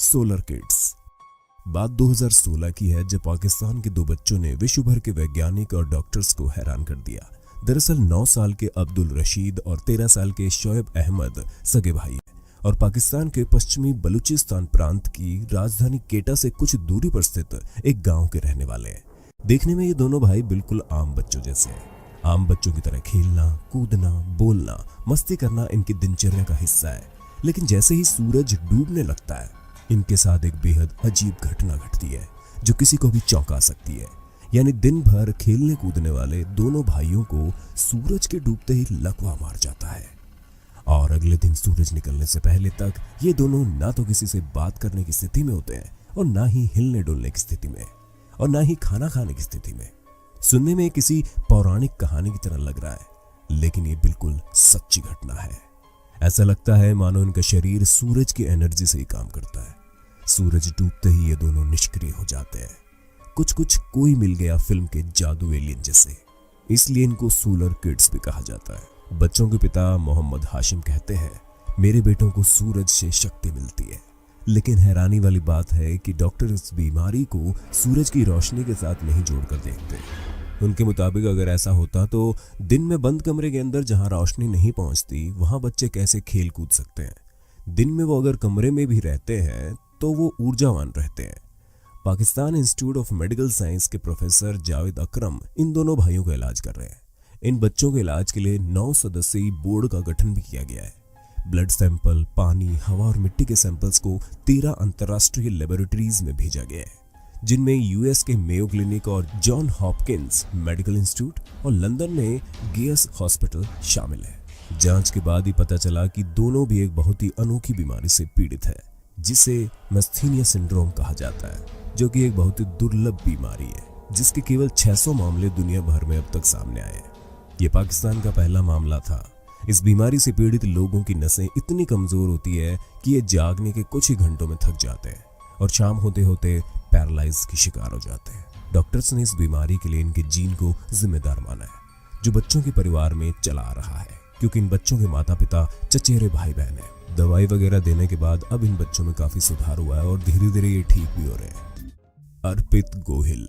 Solar kids. बात 2016 की है जब पाकिस्तान के दो बच्चों ने विश्व भर के वैज्ञानिक और डॉक्टर्स को हैरान कर दिया। दरअसल 9 साल के अब्दुल रशीद और 13 साल के शोएब अहमद सगे भाई हैं और पाकिस्तान के पश्चिमी बलूचिस्तान प्रांत की राजधानी केटा से कुछ दूरी पर स्थित एक गांव के रहने वाले हैं। देखने में ये दोनों भाई बिल्कुल आम बच्चों जैसे हैं। आम बच्चों की तरह खेलना, कूदना, बोलना, मस्ती करना इनकी दिनचर्या का हिस्सा है। लेकिन जैसे ही सूरज डूबने लगता है, इनके साथ एक बेहद अजीब घटना घटती है जो किसी को भी चौंका सकती है। यानी दिन भर खेलने कूदने वाले दोनों भाइयों को सूरज के डूबते ही लकवा मार जाता है और अगले दिन सूरज निकलने से पहले तक ये दोनों ना तो किसी से बात करने की स्थिति में होते हैं और ना ही हिलने डुलने की स्थिति में और ना ही खाना खाने की स्थिति में। सुनने में किसी पौराणिक कहानी की तरह लग रहा है, लेकिन ये बिल्कुल सच्ची घटना है। ऐसा लगता है मानो इनका शरीर सूरज की एनर्जी से ही काम करता है। सूरज डूबते ही ये दोनों निष्क्रिय हो जाते हैं, कुछ कोई मिल गया फिल्म के जादू एलियन जैसे। इसलिए इनको सोलर किड्स भी कहा जाता है। बच्चों के पिता मोहम्मद हाशिम कहते हैं, मेरे बेटों को सूरज से शक्ति मिलती है। लेकिन हैरानी वाली बात है कि डॉक्टर इस बीमारी को सूरज की रोशनी के साथ नहीं जोड़कर देखते। उनके मुताबिक अगर ऐसा होता तो दिन में बंद कमरे के अंदर जहां रोशनी नहीं पहुंचती वहां बच्चे कैसे खेल कूद सकते हैं। दिन में वो अगर कमरे में भी रहते हैं तो वो ऊर्जावान रहते हैं। Pakistan institute of medical science के प्रोफेसर जावेद अकरम इन दोनों भाइयों का इलाज कर रहे हैं। इन बच्चों के इलाज के लिए 9 सदस्यीय बोर्ड का गठन भी किया गया है। ब्लड सैंपल, पानी, हवा और मिट्टी के सैंपल्स को 13 अंतर्राष्ट्रीय लेबोरेटरीज में भेजा गया है, जिनमें यूएस के मेयो क्लिनिक और जॉन हॉपकिंस मेडिकल इंस्टीट्यूट और लंदन में गेयस हॉस्पिटल शामिल है। जांच के बाद ही पता चला कि दोनों भी एक बहुत ही अनोखी बीमारी से पीड़ित है, जिसे मस्थीनिया सिंड्रोम कहा जाता है, जो कि एक बहुत ही दुर्लभ बीमारी है जिसके केवल 600 मामले दुनिया भर में अब तक सामने आए हैं। ये पाकिस्तान का पहला मामला था। इस बीमारी से पीड़ित लोगों की नसें इतनी कमजोर होती है कि ये जागने के कुछ ही घंटों में थक जाते हैं और शाम होते होते पैरालाइज की शिकार हो जाते हैं। डॉक्टर्स ने इस बीमारी के लिए इनके जीन को जिम्मेदार माना है, जो बच्चों के परिवार में चला आ रहा है, क्योंकि इन बच्चों के माता पिता चचेरे भाई बहन हैं। दवाई वगैरह देने के बाद अब इन बच्चों में काफी सुधार हुआ है और धीरे धीरे ये ठीक भी हो रहे हैं। अर्पित गोहिल।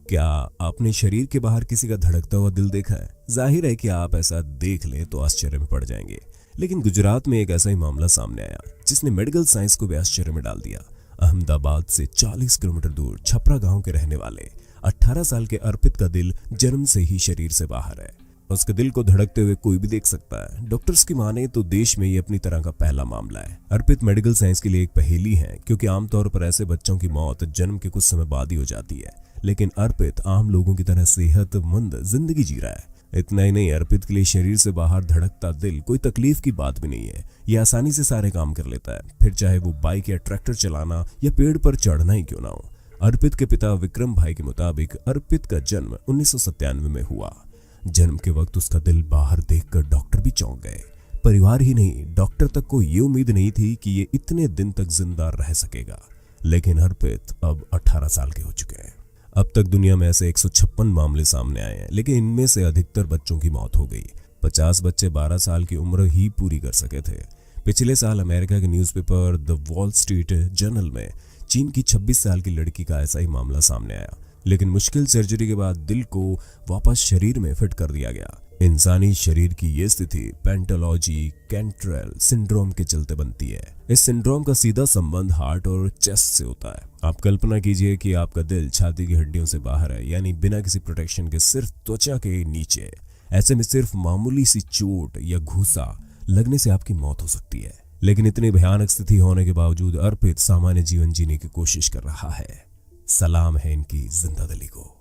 क्या आपने शरीर के बाहर किसी का धड़कता हुआ दिल देखा है? जाहिर है कि आप ऐसा देख लें तो आश्चर्य में पड़ जाएंगे। लेकिन गुजरात में एक ऐसा ही मामला सामने आया जिसने मेडिकल साइंस को भी आश्चर्य में डाल दिया। अहमदाबाद से 40 किलोमीटर दूर छपरा गांव के रहने वाले 18 साल के अर्पित का दिल जन्म से ही शरीर से बाहर है। उसके दिल को धड़कते हुए कोई भी देख सकता है। डॉक्टर्स की माने तो देश में ये अपनी तरह का पहला मामला है। अर्पित मेडिकल साइंस के लिए एक पहेली है, क्योंकि आमतौर पर ऐसे बच्चों की मौत जन्म के कुछ समय बाद ही हो जाती है। लेकिन अर्पित आम लोगों की तरह सेहतमंद जिंदगी जी रहा है। इतना ही नहीं, अर्पित के लिए शरीर से बाहर धड़कता दिल कोई तकलीफ की बात भी नहीं है। ये आसानी से सारे काम कर लेता है, फिर चाहे वो बाइक या ट्रैक्टर चलाना या पेड़ पर चढ़ना ही क्यों ना हो। अर्पित के पिता विक्रम भाई के मुताबिक अर्पित का जन्म 1997 में हुआ। जन्म के वक्त उसका दिल बाहर देखकर डॉक्टर भी चौंक गए। परिवार ही नहीं, डॉक्टर तक को ये उम्मीद नहीं थी कि ये इतने दिन तक जिंदा रह सकेगा। लेकिन अर्पित अब 18 साल के हो चुके हैं। अब तक दुनिया में ऐसे 156 मामले सामने आए हैं, लेकिन इनमें से अधिकतर बच्चों की मौत हो गई। 50 बच्चे 12 साल की उम्र ही पूरी कर सके थे। पिछले साल अमेरिका के newspaper the wall street journal में चीन की 26 साल की लड़की का ऐसा ही मामला सामने आया, लेकिन मुश्किल सर्जरी के बाद दिल को वापस शरीर में फिट कर दिया गया। इंसानी शरीर की ये स्थिति पेंटोलॉजी कैंट्रेल सिंड्रोम के चलते बनती है। इस सिंड्रोम का सीधा संबंध हार्ट और चेस्ट से होता है। आप कल्पना कीजिए कि आपका दिल छाती की हड्डियों से बाहर है, यानी बिना किसी प्रोटेक्शन के सिर्फ त्वचा के नीचे। ऐसे में सिर्फ मामूली सी चोट या घूसा लगने से आपकी मौत हो सकती है। लेकिन इतनी भयानक स्थिति होने के बावजूद अर्पित सामान्य जीवन जीने की कोशिश कर रहा है। सलाम है इनकी जिंदा दिली को।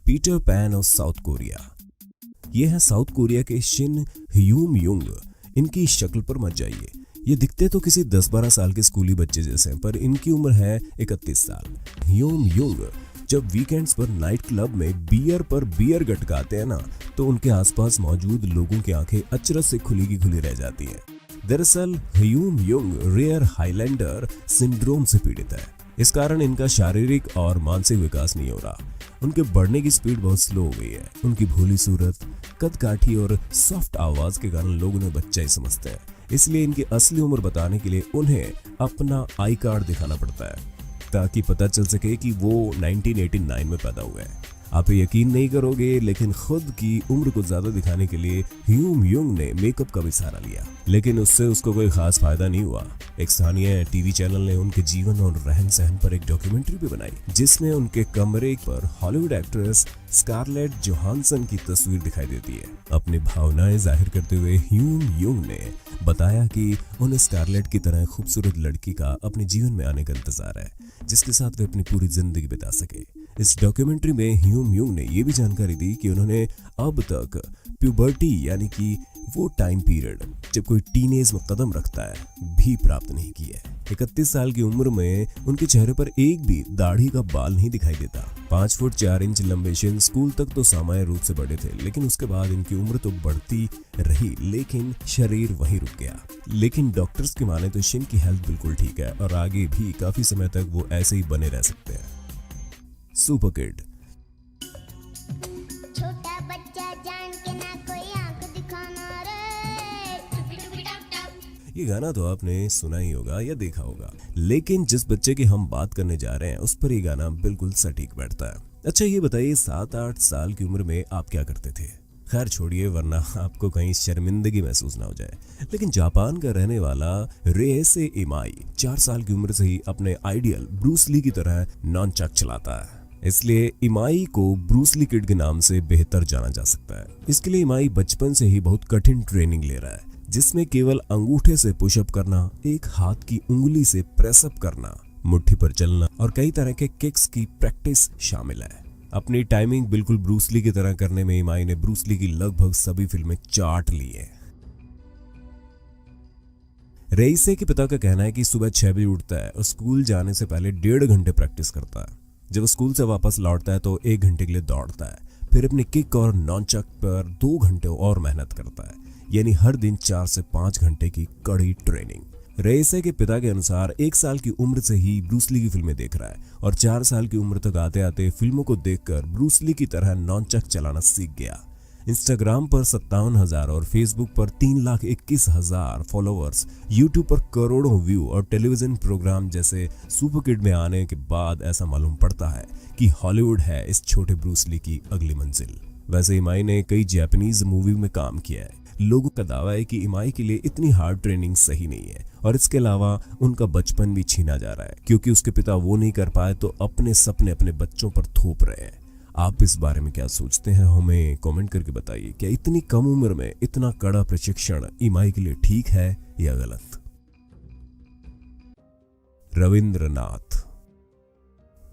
पीटर पैन और साउथ कोरिया। ये है साउथ कोरिया के शिन ह्यूम युंग। इनकी शक्ल पर मत जाइए, ये दिखते तो किसी 10-12 साल के स्कूली बच्चे जैसे हैं, पर इनकी उम्र है 31 साल। ह्यूम युंग जब वीकेंड्स पर नाइट क्लब में बियर पर बियर गटकाते हैं ना, तो उनके आसपास मौजूद लोगों की आंखें अचरज से खुली की खुली रह जाती हैं। दरअसल ह्यूम युंग रेयर हाइलैंडर सिंड्रोम से पीड़ित है। इस कारण इनका शारीरिक और मानसिक विकास नहीं हो रहा। उनके बढ़ने की स्पीड बहुत स्लो हो गई है। उनकी भोली सूरत, कद काठी और सॉफ्ट आवाज के कारण लोग उन्हें बच्चा ही समझते हैं। इसलिए इनकी असली उम्र बताने के लिए उन्हें अपना आई कार्ड दिखाना पड़ता है ताकि पता चल सके कि वो 1989 में पैदा हुए हैं। आप यकीन नहीं करोगे, लेकिन खुद की उम्र को ज्यादा दिखाने के लिए ह्यूम युंग ने मेकअप का भी सहारा लिया, लेकिन उससे उसको कोई खास फायदा नहीं हुआ। एक स्थानीय टीवी चैनल ने उनके जीवन और रहन सहन पर एक डॉक्यूमेंट्री भी बनाई, जिसमें उनके कमरे पर हॉलीवुड एक्ट्रेस स्कारलेट जोहानसन की तस्वीर दिखाई देती है। अपनी भावनाएं जाहिर करते हुए ह्यूम युंग ने बताया कि उन्हें स्कारलेट की तरह खूबसूरत लड़की का अपने जीवन में आने का इंतजार है, जिसके साथ वे अपनी पूरी जिंदगी बिता सके। इस डॉक्यूमेंट्री में ह्यूम युंग ने यह भी जानकारी दी कि उन्होंने अब तक प्यूबर्टी यानी कि वो टाइम पीरियड जब कोई टीनेज में कदम रखता है भी प्राप्त नहीं की है। 31 साल की उम्र में उनके चेहरे पर एक भी दाढ़ी का बाल नहीं दिखाई देता। 5 फुट 4 इंच लंबे शिन स्कूल तक तो सामान्य रूप से बड़े थे, लेकिन उसके बाद इनकी उम्र तो बढ़ती रही, लेकिन शरीर वहीं रुक गया। लेकिन डॉक्टर्स की माने तो शिन की हेल्थ बिल्कुल ठीक है और आगे भी काफी समय तक वो ऐसे ही बने रह सकते हैं। Super kid. छोटा बच्चा जान के ना कोई आंख दिखाना रे। ये गाना तो आपने सुना ही होगा या देखा होगा, लेकिन जिस बच्चे की हम बात करने जा रहे हैं उस पर ये गाना बिल्कुल सटीक बैठता है। अच्छा ये बताइए, 7-8 साल की उम्र में आप क्या करते थे? खैर छोड़िए, वरना आपको कहीं शर्मिंदगी महसूस ना हो जाए। लेकिन जापान का रहने वाला रेसे इमाई 4 साल की उम्र से ही अपने आइडियल ब्रूस ली की तरह नॉनचक चलाता है। इसलिए इमाई को ब्रूस ली किड के नाम से बेहतर जाना जा सकता है। इसके लिए इमाई बचपन से ही बहुत कठिन ट्रेनिंग ले रहा है, जिसमें केवल अंगूठे से पुशअप करना, एक हाथ की उंगली से प्रेसअप करना, मुट्ठी पर चलना और कई तरह के किक्स की प्रैक्टिस शामिल है। अपनी टाइमिंग बिल्कुल ब्रूस ली की तरह करने में इमाई ने ब्रूस ली की लगभग सभी फिल्में चाट ली है। रेइसे के पिता का कहना है कि सुबह 6 बजे उठता है और स्कूल जाने से पहले 1.5 घंटे प्रैक्टिस करता है। जब स्कूल से वापस लौटता है तो 1 घंटे के लिए दौड़ता है, फिर अपने किक और नॉनचक पर 2 घंटे और मेहनत करता है, यानी हर दिन 4 से 5 घंटे की कड़ी ट्रेनिंग। रेइसे के पिता के अनुसार 1 साल की उम्र से ही ब्रूस ली की फिल्में देख रहा है और 4 साल की उम्र तक आते आते फिल्मों को देखकर ब्रूस ली की तरह नॉनचक चलाना सीख गया। इंस्टाग्राम पर 57,000 और फेसबुक पर 3,21,000 फॉलोअर्स, यूट्यूब पर करोड़ों व्यू और टेलीविजन प्रोग्राम जैसे सुपर किड में आने के बाद ऐसा मालूम पड़ता है कि हॉलीवुड है इस छोटे ब्रूस ली की अगली मंजिल। वैसे इमाई ने कई जापानीज मूवी में काम किया है। लोगों का दावा है कि इमाई के लिए इतनी हार्ड ट्रेनिंग सही नहीं है और इसके अलावा उनका बचपन भी छीना जा रहा है, क्योंकि उसके पिता वो नहीं कर पाए तो अपने सपने अपने बच्चों पर थोप रहे हैं। आप इस बारे में क्या सोचते हैं, हमें कमेंट करके बताइए। क्या इतनी कम उम्र में इतना कड़ा प्रशिक्षण इमाई के लिए ठीक है या गलत? रविंद्रनाथ।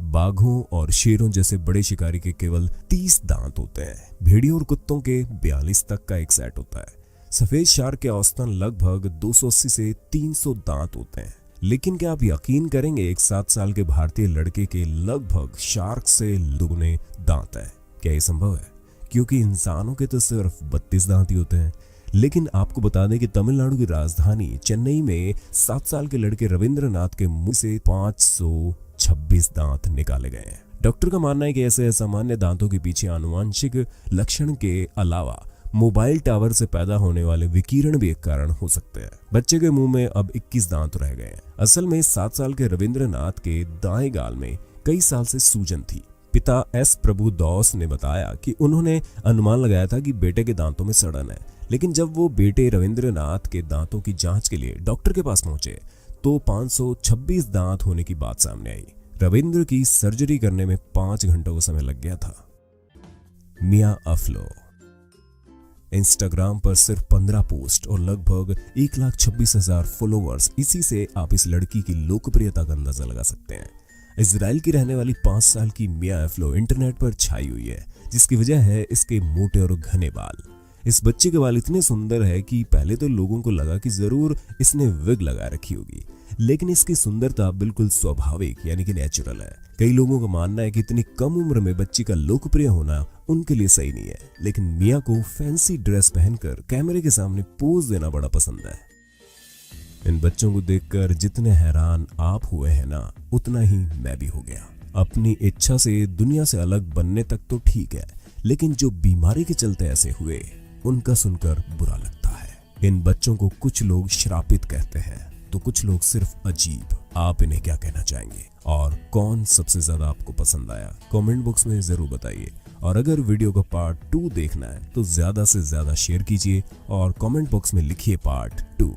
बाघों और शेरों जैसे बड़े शिकारी के केवल 30 दांत होते हैं। भेड़ियों और कुत्तों के 42 तक का एक सेट होता है। सफेद शार्क के औसतन लगभग 280 से 300 दांत होते हैं। लेकिन क्या आप यकीन करेंगे, एक 7 साल के भारतीय लड़के के लगभग शार्क से दुगने दांत है। क्या ये संभव है? क्योंकि इंसानों के तो सिर्फ 32 दांत ही होते हैं। लेकिन आपको बता दें कि तमिलनाडु की राजधानी चेन्नई में 7 साल के लड़के रविंद्रनाथ के मुंह से 526 दांत निकाले गए हैं। डॉक्टर का मानना है कि ऐसे असामान्य दांतों के पीछे आनुवंशिक लक्षण के अलावा मोबाइल टावर से पैदा होने वाले विकिरण भी एक कारण हो सकते हैं। बच्चे के मुंह में अब 21 दांत रह गए हैं। असल में 7 साल के रविंद्रनाथ के दाएं गाल में कई साल से सूजन थी। पिता एस प्रभुदास ने बताया कि उन्होंने अनुमान लगाया था कि बेटे के दांतों में सड़न है, लेकिन जब वो बेटे रविंद्रनाथ के दांतों की जांच के लिए डॉक्टर के पास पहुंचे तो 526 दांत होने की बात सामने आई। रविंद्र की सर्जरी करने में 5 घंटों का समय लग गया था। मिया अफलो। इंस्टाग्राम पर सिर्फ 15 पोस्ट और लगभग 1,26,000 फॉलोअर्स। इसी से आप इस लड़की की लोकप्रियता का अंदाजा लगा सकते हैं। इजराइल की रहने वाली 5 साल की मिया अफलो इंटरनेट पर छाई हुई है, जिसकी वजह है इसके मोटे और घने बाल। इस बच्चे के बाल इतने सुंदर है कि पहले तो लोगों को लगा कि जरूर इसने विग लगा रखी होगी, लेकिन इसकी सुंदरता बिल्कुल स्वाभाविक यानी कि नेचुरल है। कई लोगों का मानना है कि इतनी कम उम्र में बच्ची का लोकप्रिय होना उनके लिए सही नहीं है, लेकिन मिया को फैंसी ड्रेस पहनकर कैमरे के सामने पोज देना बड़ा पसंद है। इन बच्चों को देखकर जितने हैरान आप हुए हैं ना, उतना ही मैं भी हो गया। अपनी इच्छा से दुनिया से अलग बनने तक तो ठीक है, लेकिन जो बीमारी के चलते ऐसे हुए उनका सुनकर बुरा लगता है। इन बच्चों को कुछ लोग श्रापित कहते हैं तो कुछ लोग सिर्फ अजीब। आप इन्हें क्या कहना चाहेंगे और कौन सबसे ज्यादा आपको पसंद आया? कमेंट बॉक्स में जरूर बताइए। और अगर वीडियो का पार्ट 2 देखना है तो ज्यादा से ज्यादा शेयर कीजिए और कमेंट बॉक्स में लिखिए पार्ट 2।